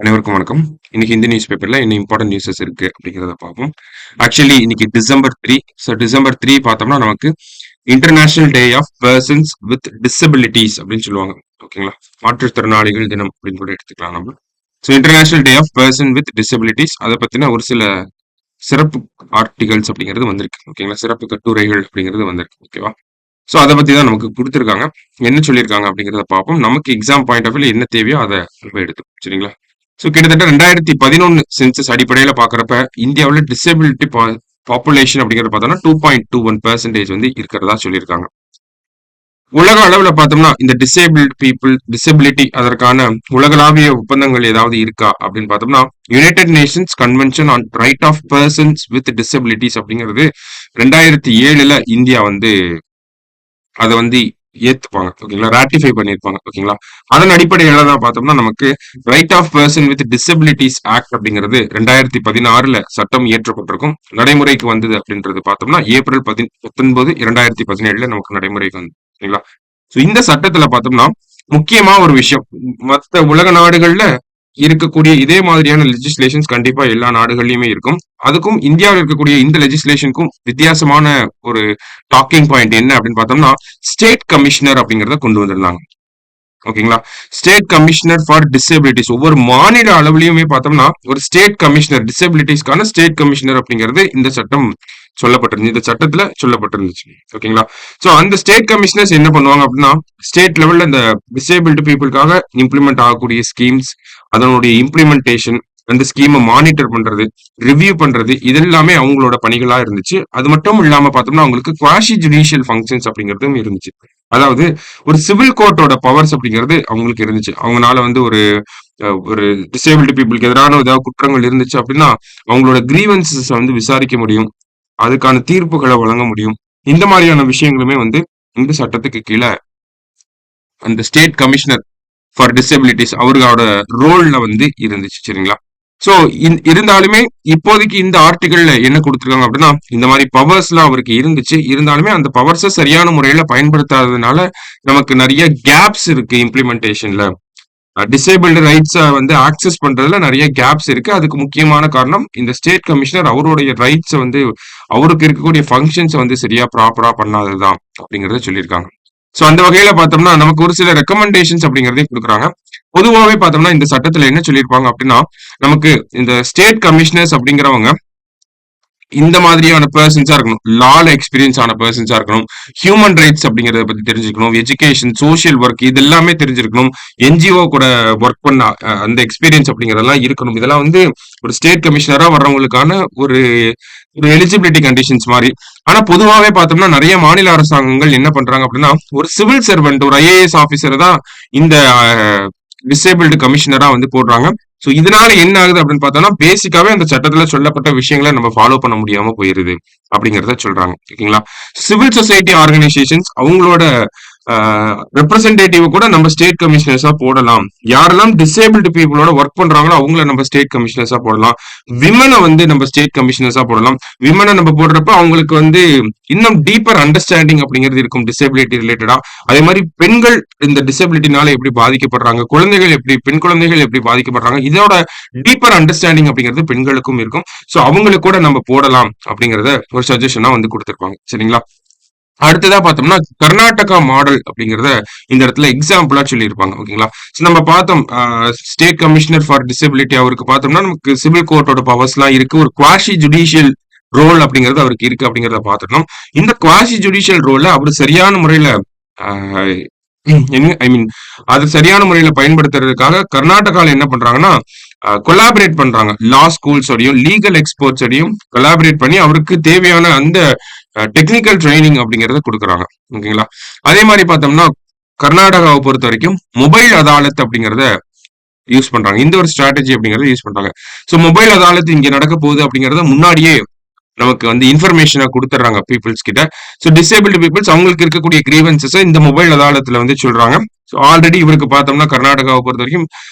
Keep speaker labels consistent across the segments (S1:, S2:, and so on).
S1: அனைவருக்கும் வணக்கம். இன்னைக்கு இந்திய நியூஸ் பேப்பர்ல என்ன இம்பார்ட்டன்ட் நியூஸஸ் இருக்கு அப்படிங்கிறத பார்ப்போம். ஆக்சுவலி இன்னைக்கு December 3. December 3 பார்த்தோம்னா நமக்கு international day of persons with disabilities அப்படின்னு சொல்லுவாங்க. ஓகேங்களா? மாற்றுத்திறனாளிகள் தினம் அப்படின்னு கூட எடுத்துக்கலாம் நம்ம. International day of person with disabilities அதை பத்தின ஒரு சில சிறப்பு ஆர்டிகல்ஸ் அப்படிங்கிறது வந்திருக்கு. ஓகேங்களா? சிறப்பு கட்டுரைகள் அப்படிங்கிறது வந்திருக்கு. ஓகேவா? அதை பத்தி தான் நமக்கு கொடுத்துருக்காங்க. என்ன சொல்லியிருக்காங்க அப்படிங்கிறத பார்ப்போம். நமக்கு எக்ஸாம் பாயிண்ட் ஆஃப் வியூல என்ன தேவையோ அதை நம்ம எடுத்துக்கும். சரிங்களா? கிட்டத்தட்ட 2011 சென்சஸ் அடிப்படையில பாக்குறப்ப இந்தியாவுல டிசபிலிட்டி பாப்புலேஷன் அப்படிங்கறத பார்த்தோம்னா 2.21% வந்து இருக்கிறதா சொல்லியிருக்காங்க. உலக அளவுல பார்த்தோம்னா இந்த டிசபிலிட்டி அதற்கான உலகளாவிய ஒப்பந்தங்கள் ஏதாவது இருக்கா அப்படின்னு பார்த்தோம்னா United Nations convention on right of persons with disabilities அப்படிங்கிறது 2007 இந்தியா வந்து அதை வந்து ஏத்துப்பாங்க. ஓகேங்களா? ராட்டிஃபை பண்ணிருப்பாங்க. ஓகேங்களா? அதன் அடிப்படையில தான் பார்த்தோம்னா நமக்கு right of person with disabilities act அப்படிங்கிறது 2016 சட்டம் இயற்றப்பட்டிருக்கும். நடைமுறைக்கு வந்தது அப்படின்றது பார்த்தோம்னா ஏப்ரல் 19 2017 நமக்கு நடைமுறைக்கு வந்து. ஓகேங்களா? இந்த சட்டத்துல பார்த்தோம்னா முக்கியமா ஒரு விஷயம், மற்ற உலக நாடுகள்ல இருக்கக்கூடிய இதே மாதிரியான லெஜிஸ்லேஷன்ஸ் கண்டிப்பா எல்லா நாடுகள்லயுமே இருக்கும். அதுக்கும் இந்தியாவில் இருக்கக்கூடிய இந்த லெஜிஸ்லேஷனுக்கும் வித்தியாசமான ஒரு டாக்கிங் பாயிண்ட் என்ன அப்படின்னு பார்த்தோம்னா ஸ்டேட் கமிஷனர் அப்படிங்கறத கொண்டு வந்திருந்தாங்க. ஓகேங்களா? ஸ்டேட் கமிஷனர் ஃபார் டிசபிலிட்டிஸ் ஒவ்வொரு மாநில அளவுலயுமே பார்த்தோம்னா ஒரு ஸ்டேட் கமிஷனர் டிசபிலிட்டிஸ்க்கான ஸ்டேட் கமிஷனர் அப்படிங்கிறது இந்த சட்டம் சொல்லப்பட்டிருந்துச்சு. இந்த சட்டத்துல சொல்லப்பட்டிருந்துச்சு. ஓகேங்களா? அந்த ஸ்டேட் கமிஷனர்ஸ் என்ன பண்ணுவாங்க அப்படின்னா ஸ்டேட் லெவல்ல இந்த டிசேபிள்டு பீப்புளுக்காக இம்ப்ளிமெண்ட் ஆகக்கூடிய ஸ்கீம்ஸ், அதனுடைய இம்ப்ளிமெண்டேஷன், அந்த ஸ்கீமை மானிட்டர் பண்றது, ரிவ்யூ பண்றது, இது எல்லாமே அவங்களோட பணிகளா இருந்துச்சு. அது மட்டும் இல்லாம பார்த்தோம்னா அவங்களுக்கு குவாஷி ஜுடிஷியல் ஃபங்க்ஷன்ஸ் அப்படிங்கிறதும் இருந்துச்சு. அதாவது ஒரு சிவில் கோர்ட்டோட பவர்ஸ் அப்படிங்கிறது அவங்களுக்கு இருந்துச்சு. அவங்களால வந்து ஒரு ஒரு டிசேபிள்டு பீப்புளுக்கு எதிரான ஏதாவது குற்றங்கள் இருந்துச்சு அப்படின்னா அவங்களோட கிரீவன்சஸ் வந்து விசாரிக்க முடியும், அதுக்கான தீர்ப்புகளை வழங்க முடியும். இந்த மாதிரியான விஷயங்களுமே வந்து இந்த சட்டத்துக்கு கீழே அந்த ஸ்டேட் கமிஷனர் ஃபார் டிசபிலிட்டிஸ் அவர்களோட ரோல்ல வந்து இருந்துச்சு. சரிங்களா? இருந்தாலுமே இப்போதைக்கு இந்த ஆர்டிகல்ல என்ன கொடுத்துருக்காங்க அப்படின்னா இந்த மாதிரி பவர்ஸ் எல்லாம் அவருக்கு இருந்துச்சு. இருந்தாலுமே அந்த பவர்ஸை சரியான முறையில பயன்படுத்தாததுனால நமக்கு நிறைய கேப்ஸ் இருக்கு இம்ப்ளிமெண்டேஷன்ல. டிசேபிள்டு ரைட்ஸை வந்து ஆக்சஸ் பண்றதுல நிறைய கேப்ஸ் இருக்கு. அதுக்கு முக்கியமான காரணம் இந்த ஸ்டேட் கமிஷனர் அவருடைய ரைட்ஸை வந்து அவருக்கு இருக்கக்கூடிய ஃபங்க்ஷன்ஸை வந்து சரியா ப்ராப்பரா பண்ணாததுதான் அப்படிங்கறத சொல்லியிருக்காங்க. அந்த வகையில பார்த்தோம்னா நமக்கு ஒரு சில ரெக்கமெண்டேஷன்ஸ் அப்படிங்கறதையும் கொடுக்குறாங்க. பொதுவாகவே பார்த்தோம்னா இந்த சட்டத்துல என்ன சொல்லியிருப்பாங்க அப்படின்னா நமக்கு இந்த ஸ்டேட் கமிஷனர்ஸ் அப்படிங்கிறவங்க இந்த மாதிரியான பர்சன்ஸா இருக்கணும், லால எக்ஸ்பீரியன்ஸ் ஆன பர்சன்ஸா இருக்கணும், ஹியூமன் ரைட்ஸ் அப்படிங்கறத பத்தி தெரிஞ்சுக்கணும், எஜுகேஷன், சோசியல் ஒர்க் இது எல்லாமே தெரிஞ்சிருக்கணும், என்ஜிஓ கூட ஒர்க் பண்ண அந்த எக்ஸ்பீரியன்ஸ் அப்படிங்கறதெல்லாம் இருக்கணும். இதெல்லாம் வந்து ஒரு ஸ்டேட் கமிஷனரா வர்றவங்களுக்கான ஒரு ஒரு எலிஜிபிலிட்டி கண்டிஷன்ஸ் மாதிரி. ஆனா பொதுவாகவே பார்த்தோம்னா நிறைய மாநில அரசாங்கங்கள் என்ன பண்றாங்க அப்படின்னா ஒரு சிவில் சர்வெண்ட், ஒரு ஐஏஎஸ் ஆபீசரை தான் இந்த டிசேபிள்டு கமிஷனரா வந்து போடுறாங்க. இதனால என்ன ஆகுது அப்படின்னு பார்த்தோம்னா பேசிக்காவே அந்த சட்டத்துல சொல்லப்பட்ட விஷயங்களை நம்ம ஃபாலோ பண்ண முடியாம போயிருது அப்படிங்கறத சொல்றாங்க. ஓகேங்களா? சிவில் சொசைட்டி ஆர்கனைசேஷன்ஸ் அவங்களோட ரெப்ரசன்டேட்டிவ் கூட நம்ம ஸ்டேட் கமிஷனர்ஸா போடலாம். யாரெல்லாம் டிசேபிள்டு பீப்புளோட ஒர்க் பண்றாங்களோ அவங்கள நம்ம ஸ்டேட் கமிஷனர்ஸா போடலாம். விமனை வந்து நம்ம ஸ்டேட் கமிஷனர்ஸா போடலாம். விமனை நம்ம போடுறப்ப அவங்களுக்கு வந்து இன்னும் டீப்பர் அண்டர்ஸ்டாண்டிங் அப்படிங்கிறது இருக்கும் டிசேபிலிட்டி ரிலேட்டடா. அதே மாதிரி பெண்கள் இந்த டிசேபிலிட்டினால எப்படி பாதிக்கப்படுறாங்க, குழந்தைகள் எப்படி, பெண் குழந்தைகள் எப்படி பாதிக்கப்படுறாங்க, இதோட டீப்பர் அண்டர்ஸ்டாண்டிங் அப்படிங்கிறது பெண்களுக்கும் இருக்கும். அவங்களுக்கு கூட நம்ம போடலாம் அப்படிங்கறத ஒரு சஜஷனா வந்து கொடுத்திருப்பாங்க. சரிங்களா? அடுத்ததா பார்த்தோம்னா கர்நாடகா மாடல் அப்படிங்கறத இந்த இடத்துல எக்ஸாம்பிளா சொல்லியிருப்பாங்க. ஓகேங்களா? நம்ம பார்த்தோம் ஸ்டேட் கமிஷனர் ஃபார் டிசபிலிட்டி அவருக்கு பார்த்தோம்னா நமக்கு சிவில் கோர்ட்டோட பவர்ஸ் எல்லாம் இருக்கு, ஒரு குவாஷி ஜுடிஷியல் ரோல் அப்படிங்கிறது அவருக்கு இருக்கு அப்படிங்கறத பார்த்துட்டோம். இந்த குவாஷி ஜுடிஷியல் ரோல்ல அவர் சரியான முறையில ஐ மீன் அது சரியான முறையில பயன்படுத்துறதுக்காக கர்நாடகால என்ன பண்றாங்கன்னா கொலாபரேட் பண்றாங்க. லா ஸ்கூல்ஸோடையும் லீகல் எக்ஸ்பர்ட்ஸோடையும் கொலாபரேட் பண்ணி அவருக்கு தேவையான அந்த டெக்னிக்கல் ட்ரைனிங் அப்படிங்கறத கொடுக்குறாங்க. ஓகேங்களா? அதே மாதிரி பார்த்தோம்னா கர்நாடகாவை பொறுத்த வரைக்கும் மொபைல் அதாலத் அப்படிங்கறத யூஸ் பண்றாங்க. இந்த ஒரு ஸ்ட்ராட்டஜி அப்படிங்கறத யூஸ் பண்றாங்க. மொபைல் அதாலத் இங்க நடக்க போகுது அப்படிங்கறத முன்னாடியே நமக்கு வந்து இன்ஃபர்மேஷனை கொடுத்துறாங்க பீப்புள்ஸ் கிட்ட. டிசேபிள்டு பீப்புள்ஸ் அவங்களுக்கு இருக்கக்கூடிய கிரீவன்சஸ் இந்த மொபைல் அதாலத்துல வந்து சொல்றாங்க. ஆல்ரெடி இவருக்கு பார்த்தோம்னா கர்நாடகாவை பொறுத்த வரைக்கும்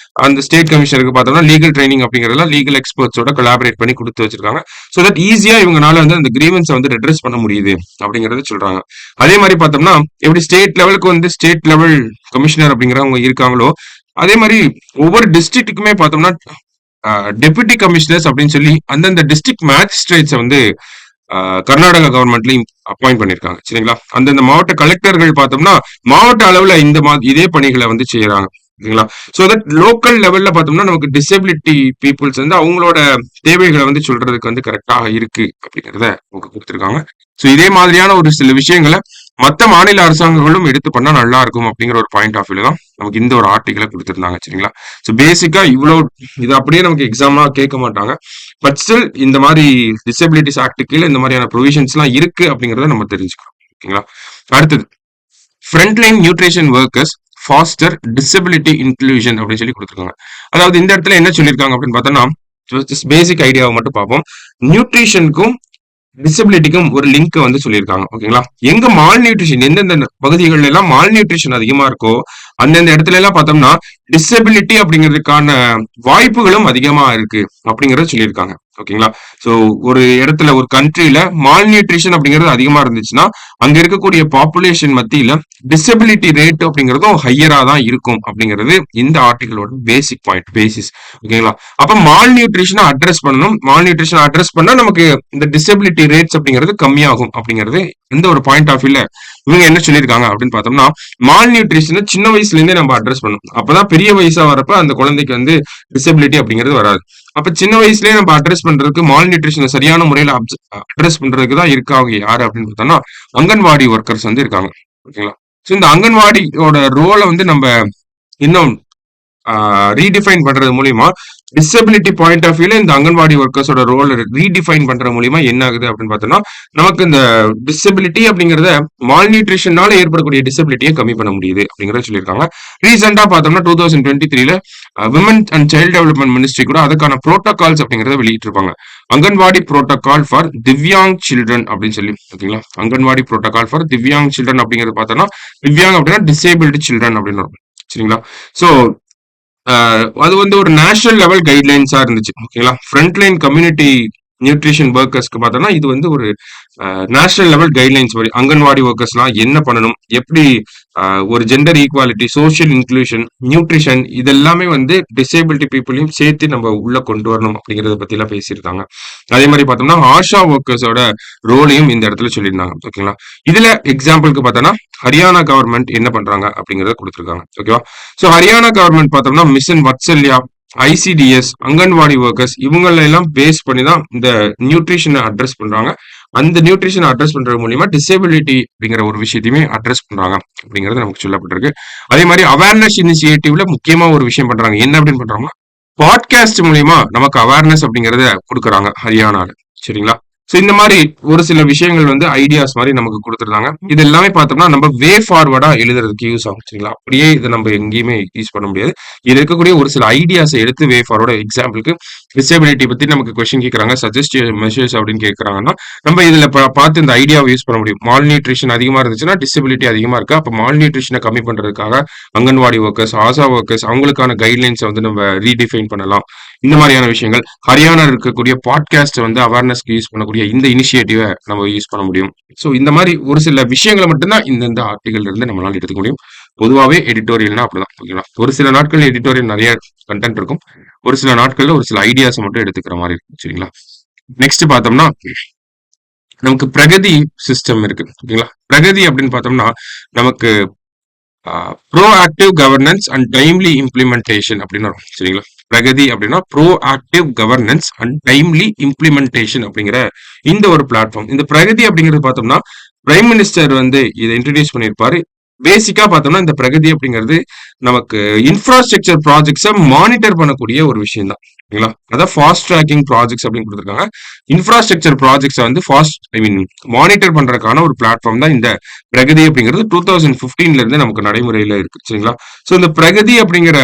S1: அந்த ஸ்டேட் கமிஷனருக்கு பார்த்தோம்னா லீகல் ட்ரைனிங் அப்படிங்கறதுல லீகல் எக்ஸ்பர்ட்ஸோட கொலாபரேட் பண்ணி கொடுத்து வச்சிருக்காங்க. தட் ஈஸியா இவங்கனால வந்து அந்த கிரீவன்ஸை வந்து ரெட்ரஸ் பண்ண முடியுது அப்படிங்கறத சொல்றாங்க. அதே மாதிரி பார்த்தோம்னா எப்படி ஸ்டேட் லெவலுக்கு வந்து ஸ்டேட் லெவல் கமிஷனர் அப்படிங்கிறவங்க இருக்காங்களோ அதே மாதிரி ஒவ்வொரு டிஸ்ட்ரிக்ட்டுக்குமே பார்த்தோம்னா டெபுட்டி கமிஷனர்ஸ் அப்படின்னு சொல்லி அந்தந்த டிஸ்ட்ரிக்ட் மேஜிஸ்ட்ரேட்ஸை வந்து கர்நாடகா கவர்மெண்ட்லயும் அப்பாயிண்ட் பண்ணிருக்காங்க. சரிங்களா? அந்தந்த மாவட்ட கலெக்டர்கள் பார்த்தோம்னா மாவட்ட அளவுல இதே பணிகளை வந்து செய்யறாங்க. சரிங்களா? சோ தட் லோக்கல் லெவல்ல பார்த்தோம்னா நமக்கு டிசபிலிட்டி பீப்புள்ஸ் வந்து அவங்களோட தேவைகளை வந்து சொல்றதுக்கு வந்து கரெக்டாக இருக்கு அப்படிங்கிறத நமக்கு கொடுத்துருக்காங்க. சோ இதே மாதிரியான ஒரு சில விஷயங்களை மத்த மாநில அரசாங்கங்களும் எடுத்து பண்ணா நல்லா இருக்கும் அப்படிங்கிற ஒரு பாயிண்ட் ஆஃப் வியூல தான் நமக்கு இந்த ஒரு ஆர்டிகளை கொடுத்திருந்தாங்க. சரிங்களா? சோ பேசிக்கா இது அப்படியே நமக்கு எக்ஸாம்லாம் கேட்க மாட்டாங்க. பட் ஸ்டில் இந்த மாதிரி டிசபிலிட்டிஸ் ஆக்ட் கீழே இந்த மாதிரியான ப்ரொவிஷன்ஸ் எல்லாம் இருக்கு அப்படிங்கறத நம்ம தெரிஞ்சுக்கணும். ஓகேங்களா? அடுத்தது frontline nutrition workers foster disability inclusion அப்படின்னு சொல்லி கொடுத்துருக்காங்க. அதாவது இந்த இடத்துல என்ன சொல்லியிருக்காங்க அப்படின்னு பார்த்தோம்னா பேசிக் ஐடியாவை மட்டும் பார்ப்போம். நியூட்ரிஷனுக்கும் டிசபிலிட்டிக்கும் ஒரு லிங்க் வந்து சொல்லியிருக்காங்க. ஓகேங்களா? எங்க மால் நியூட்ரிஷன் எந்தெந்த பகுதிகள் எல்லாம் மால் நியூட்ரிஷன் அதிகமா இருக்கோ அந்தந்த இடத்துல எல்லாம் பார்த்தோம்னா டிசபிலிட்டி அப்படிங்கிறதுக்கான வாய்ப்புகளும் அதிகமா இருக்கு அப்படிங்கறத சொல்லியிருக்காங்க. ஓகேங்களா? சோ ஒரு இடத்துல ஒரு கண்ட்ரில மால் நியூட்ரிஷன் அப்படிங்கிறது அதிகமா இருந்துச்சுன்னா அங்க இருக்கக்கூடிய பாப்புலேஷன் மத்தியில டிசபிலிட்டி ரேட் அப்படிங்கிறதும் ஹையரா தான் இருக்கும் அப்படிங்கிறது இந்த ஆர்டிகளோட பேசிக் பாயிண்ட் பேசிஸ். ஓகேங்களா? அப்ப மால் நியூட்ரிஷனை அட்ரஸ் பண்ணணும். மால் நியூட்ரிஷன் அட்ரஸ் பண்ணா நமக்கு இந்த டிசபிலிட்டி ரேட்ஸ் அப்படிங்கிறது கம்மியாகும் அப்படிங்கிறது இந்த ஒரு பாயிண்ட் ஆஃப் வியூல இவங்க என்ன சொல்லியிருக்காங்க அப்படின்னு பார்த்தோம்னா மால் நியூட்ரிஷனை சின்ன வயசுல இருந்தே நம்ம அட்ரஸ் பண்ணணும். அப்பதான் பெரிய வயசா வரப்ப அந்த குழந்தைக்கு வந்து டிசபிலிட்டி அப்படிங்கிறது வராது. அப்ப சின்ன வயசுலயே நம்ம அட்ரஸ் பண்றதுக்கு மால் நியூட்ரிஷனை சரியான முறையில அட்ரஸ் பண்றதுக்கு தான் இருக்காங்க யாரு அப்படின்னு பார்த்தோம்னா அங்கன்வாடி ஒர்க்கர்ஸ் வந்து இருக்காங்க. ஓகேங்களா? சோ இந்த அங்கன்வாடியோட ரோலை வந்து நம்ம இன்னும் ரீடிஃபைன் பண்றது மூலியமா டிசபிலிட்டி பாயிண்ட் ஆஃப் வியூல இந்த அங்கன்வாடி ஒர்க்கர்ஸோட ரோல் ரீடிஃபைன் பண்ற மூலியமா என்ன ஆகுது அப்படின்னு பார்த்தோம்னா நமக்கு இந்த டிசபிலிட்டி அப்படிங்கறத மால் நியூட்ரிஷனால ஏற்படக்கூடிய டிசபிலிட்டியை கம்மி பண்ண முடியுது அப்படிங்கறத சொல்லியிருக்காங்க. ரீசெண்டா பார்த்தோம்னா 2023ல women and child development ministry கூட அதுக்கான புரோட்டோகால்ஸ் அப்படிங்கறத வெளியிட்டு இருப்பாங்க. Anganwadi protocol for Divyang children அப்படின்னு சொல்லி பாத்தீங்களா? Anganwadi protocol for Divyang children அப்படிங்கிறது பார்த்தோம்னா திவ்யாங் அப்படின்னா டிசேபிள்டு சில்ட்ரன் அப்படின்னு இருக்கும். சரிங்களா? சோ அது வந்து ஒரு நேஷனல் லெவல் கைட்லைன்ஸா இருந்துச்சு. ஓகேங்களா? ஃப்ரண்ட்லைன் கம்யூனிட்டி நியூட்ரிஷன் ஒர்க்கர்ஸ்க்கு பார்த்தோம்னா இது வந்து ஒரு நேஷனல் லெவல் கைட்லைன்ஸ் படி அங்கன்வாடி ஒர்க்கர்ஸ்லாம் என்ன பண்ணணும், எப்படி ஒரு gender equality, social inclusion, nutrition இதெல்லாமே வந்து டிசேபிலிட்டி பீப்புளையும் சேர்த்து நம்ம உள்ள கொண்டு வரணும் அப்படிங்கறத பத்தி எல்லாம் பேசியிருக்காங்க. அதே மாதிரி பார்த்தோம்னா ஆஷா ஒர்க்கர்ஸோட ரோலையும் இந்த இடத்துல சொல்லியிருந்தாங்க. ஓகேங்களா? இதுல எக்ஸாம்பிளுக்கு பார்த்தோம்னா ஹரியானா கவர்மெண்ட் என்ன பண்றாங்க அப்படிங்கறத கொடுத்திருக்காங்க. ஓகேவா? சோ ஹரியானா கவர்மெண்ட் பார்த்தோம்னா mission Vatsalya, ICDS, anganwadi workers இவங்கள எல்லாம் பேஸ் பண்ணி தான் இந்த நியூட்ரிஷனை அட்ரஸ் பண்றாங்க. அந்த நியூட்ரிஷன் அட்ரஸ் பண்றது மூலியமா டிசேபிலிட்டி அப்படிங்கிற ஒரு விஷயத்தையுமே அட்ரஸ் பண்றாங்க அப்படிங்கிறது நமக்கு சொல்லப்பட்டிருக்கு. அதே மாதிரி அவேர்னஸ் இனிஷியேட்டிவ்ல முக்கியமா ஒரு விஷயம் பண்றாங்க. என்ன அப்படின்னு பண்றாங்கன்னா பாட்காஸ்ட் மூலியமா நமக்கு அவேர்னஸ் அப்படிங்கறத கொடுக்குறாங்க ஹரியானால. சரிங்களா? சோ இந்த மாதிரி ஒரு சில விஷயங்கள் வந்து ஐடியாஸ் மாதிரி நமக்கு கொடுத்துருந்தாங்க. இது எல்லாமே பார்த்தோம்னா நம்ம வே ஃபார்வர்டா எழுதுறதுக்கு யூஸ் ஆகும். சரிங்களா? அப்படியே இதை நம்ம எங்கேயுமே யூஸ் பண்ண முடியாது. இது இருக்கக்கூடிய ஒரு சில ஐடியாஸை எடுத்து வே ஃபார்வர்டா எக்ஸாம்பிளுக்கு டிசபிலிட்டி பத்தி நமக்கு கொஸ்டின் கேட்கறாங்க, சஜஸ்ட் மெஷர்ஸ் அப்படின்னு கேட்கறாங்கன்னா நம்ம இதுல பார்த்து இந்த ஐடியாவை யூஸ் பண்ண முடியும். மால் நியூட்ரிஷன் அதிகமா இருந்துச்சுன்னா டிசபிலிட்டி அதிகமா இருக்கு. அப்ப மால் நியூட்ரிஷனை கம்மி பண்றதுக்காக அங்கன்வாடி ஒர்க்கர்ஸ், ஆசா ஒர்க்கர்ஸ் அவங்களுக்கான கைட்லைன்ஸை வந்து நம்ம ரீடிஃபைன் பண்ணலாம். இந்த மாதிரியான விஷயங்கள் ஹரியானா இருக்கக்கூடிய பாட்காஸ்ட் வந்து அவேர்னஸ்க்கு யூஸ் பண்ணக்கூடிய இந்த இனிஷியேட்டிவை நம்ம யூஸ் பண்ண முடியும். ஸோ இந்த மாதிரி ஒரு சில விஷயங்களை மட்டும்தான் இந்த ஆர்டிகல் இருந்து நம்மளால எடுத்துக்க முடியும். பொதுவாகவே எடிட்டோரியல்னா அப்படிதான். ஓகேங்களா? ஒரு சில நாட்கள் எடிட்டோரியல் நிறைய கண்டென்ட் இருக்கும். ஒரு சில நாட்கள்ல ஒரு சில ஐடியாஸ் மட்டும் எடுத்துக்கிற மாதிரி இருக்கும். சரிங்களா? நெக்ஸ்ட் பார்த்தோம்னா நமக்கு பிரகதி சிஸ்டம் இருக்கு. ஓகேங்களா? பிரகதி அப்படின்னு பார்த்தோம்னா நமக்கு proactive governance and timely implementation அப்படின்னு வரும். சரிங்களா? பிரகதி அப்படின்னா proactive governance and timely implementation அப்படிங்கிற இந்த ஒரு பிளாட்ஃபார்ம். இந்த பிரகதி அப்படிங்கிறது பார்த்தோம்னா பிரைம் மினிஸ்டர் வந்து இதை இன்ட்ரடியூஸ் பண்ணியிருப்பாரு. பேசிக்கா பார்த்தோம்னா இந்த பிரகதி அப்படிங்கிறது நமக்கு இன்ஃப்ராஸ்ட்ரக்சர் ப்ராஜெக்ட்ஸை மானிட்டர் பண்ணக்கூடிய ஒரு விஷயம் தான். ஓகேங்களா? அதான் ஃபாஸ்ட் ட்ராக்கிங் ப்ராஜெக்ட்ஸ் அப்படின்னு கொடுத்துருக்காங்க. இன்ஃப்ராஸ்ட்ரக்சர் ப்ராஜெக்ட்ஸை வந்து மானிட்டர் பண்றதுக்கான ஒரு பிளாட்ஃபார்ம் தான் இந்த பிரகதி அப்படிங்கிறது 2015ல இருந்து நமக்கு நடைமுறையில இருக்கு. சரிங்களா? ஸோ இந்த பிரகதி அப்படிங்கிற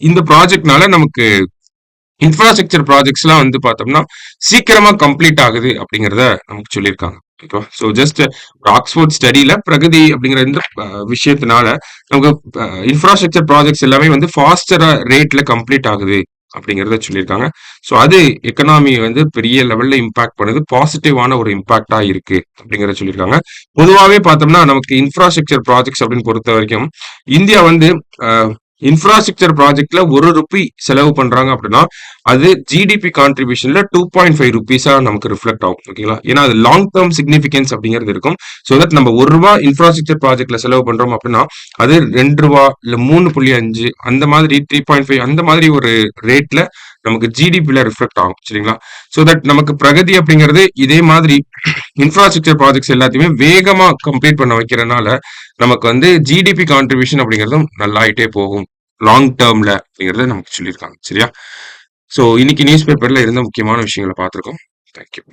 S1: இந்த ப்ராஜெக்ட்னால நமக்கு இன்ஃப்ராஸ்ட்ரக்சர் ப்ராஜெக்ட்ஸ் எல்லாம் வந்து பார்த்தோம்னா சீக்கிரமா கம்ப்ளீட் ஆகுது அப்படிங்கிறத நமக்கு சொல்லியிருக்காங்க. ஓகேவா? ஸோ ஜஸ்ட் ஆக்ஸ்போர்ட் ஸ்டடியில பிரகதி அப்படிங்கிற இந்த விஷயத்தினால நமக்கு இன்ஃப்ராஸ்ட்ரக்சர் ப்ராஜெக்ட்ஸ் எல்லாமே வந்து ஃபாஸ்டரா ரேட்ல கம்ப்ளீட் ஆகுது அப்படிங்கிறத சொல்லியிருக்காங்க. ஸோ அது எக்கனாமியை வந்து பெரிய லெவல்ல இம்பாக்ட் பண்ணுது, பாசிட்டிவான ஒரு இம்பாக்டா இருக்கு அப்படிங்கிறத சொல்லியிருக்காங்க. பொதுவாகவே பார்த்தோம்னா நமக்கு இன்ஃப்ராஸ்ட்ரக்சர் ப்ராஜெக்ட்ஸ் அப்படின்னு பொறுத்த வரைக்கும் இந்தியா வந்து இன்ஃப்ராஸ்ட்ரக்சர் ப்ராஜெக்ட்ல ₹1 செலவு பண்றாங்க அப்படின்னா அது ஜிடிபி கான்ட்ரிபியூஷன்ல 2.5 ருபீஸா நமக்கு ரிஃப்ளெக்ட் ஆகும். ஓகேங்களா? ஏன்னா அது லாங் டேர்ம் சிக்னிஃபிகன்ஸ் அப்படிங்கிறது இருக்கும். ஸோ தட் நம்ம ₹1 இன்ஃப்ராஸ்ட்ரக்சர் ப்ராஜெக்ட்ல செலவு பண்றோம் அப்படின்னா அது ₹2 இல்ல 3.5 அந்த மாதிரி 3.5 அந்த மாதிரி ஒரு ரேட்ல நமக்கு ஜிடிபில ரிஃப்ளெக்ட் ஆகும். சரிங்களா? ஸோ தட் நமக்கு பிரகதி அப்படிங்கிறது இதே மாதிரி இன்ஃப்ராஸ்ட்ரக்சர் ப்ராஜெக்ட்ஸ் எல்லாத்தையுமே வேகமா கம்ப்ளீட் பண்ண வைக்கிறனால நமக்கு வந்து ஜிடிபி கான்ட்ரிபியூஷன் அப்படிங்கிறதும் நல்லாயிட்டே போகும் லாங் டேர்ம்ல அப்படிங்கறத நமக்கு சொல்லியிருக்காங்க. சரியா? ஸோ இன்னைக்கு நியூஸ் பேப்பர்ல இருந்த முக்கியமான விஷயங்களை பார்த்திருக்கோம். தேங்க்யூ.